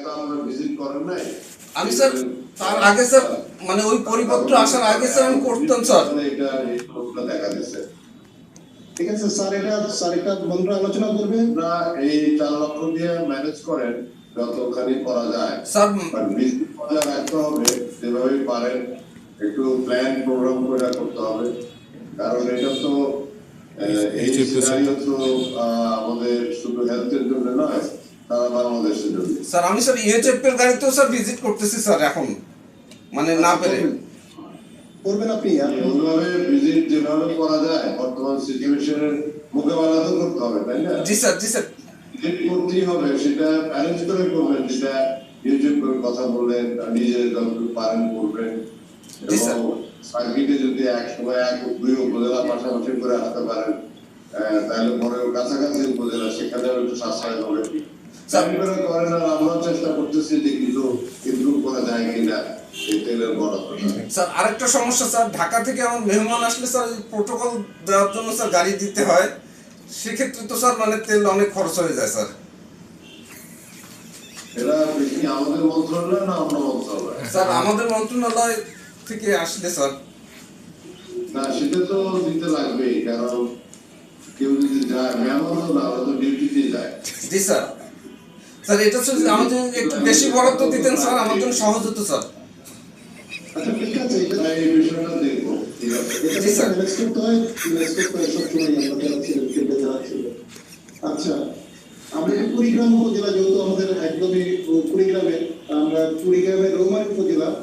তো আপনারা ভিজিট করেন নাই। আমি স্যার তার আগে স্যার মানে ওই পরিপত্র আসার আগে স্যার আমি করতাম স্যার। এটা এই লোকটা দেখা দিচ্ছে। ঠিক আছে স্যার, এটা বন্ধুরা আলোচনা করবে। না, এই 4 লক্ষ দিয়ে ম্যানেজ করেন যতখানি করা যায় স্যার ভিজিট করে রাখতে হবে, যেভাবে পারেন একটু প্ল্যান প্রোগ্রাম করে করতে হবে, কারণ এটা তো এই সিনারিও তো আমাদের শুধু হেলথের জন্য নয়, সারা বাংলাদেশের জন্য। স্যার আমি স্যার ইউএচএফ এর গাড়িতেও স্যার ভিজিট করতেছি স্যার এখন, মানে না পেরে। করবেন আপনি? ওইভাবে ভিজিট যেভাবে করা যায় বর্তমান সিচুয়েশনের মোকাবেলা তো করতে হবে, তাই না? জি স্যার, জি স্যার। ভিজিট করতেই হবে, সেটা অ্যারেঞ্জ করে করবেন, যেটা ইউটিউব করে কথা বললেন, নিজে যতটুকু পারেন করবেন। এবং সার্কিটে যদি এক সময় 1-2 উপজেলা পাশাপাশি করে আসতে পারেন, তাহলে পরে কাছাকাছি উপজেলা সেখানেও একটু সাশ্রয় হবে। করেন, আর আমরাও চেষ্টা করতেছি যে কিছু ইমপ্রুভ করা যায় কিনা এই তেলের বরাদ্দ। স্যার আরেকটা সমস্যা স্যার, ঢাকা থেকে আমার মেহমান আসলে স্যার প্রোটোকল দেওয়ার জন্য স্যার গাড়ি দিতে হয়, সেক্ষেত্রে তো স্যার মানে তেল অনেক খরচ হয়ে যায় স্যার। এরা বেশি আমাদের মন্ত্রণালয় না অন্য মন্ত্রণালয়? স্যার আমাদের মন্ত্রণালয় থেকে আসলে স্যার। না, সেটা তো দিতে লাগবেই, কারণ কেউ যদি যায়, মেহমান তো না, ওরা তো ডিউটিতে যায়। জি স্যার। স্যার এটা হচ্ছে যে আমাদের একটু বেশি বরাদ্দ দিতেন স্যার, আমার জন্য সহজ হতো স্যার। আচ্ছা ঠিক আছে, আমরা এই বিষয়টা দেখবো, ঠিক আছে? জি স্যার। ম্যানেজ করতে হয়, ম্যানেজ করতে হয় সবসময় আমরা যারা ছিলেন, ফিল্ডে যারা ছিলেন। আচ্ছা, আমরা এই কুড়িগ্রাম উপজেলা, যেহেতু আমাদের একদমই কুড়িগ্রামের, আমরা কুড়িগ্রামের রৌমারী উপজেলা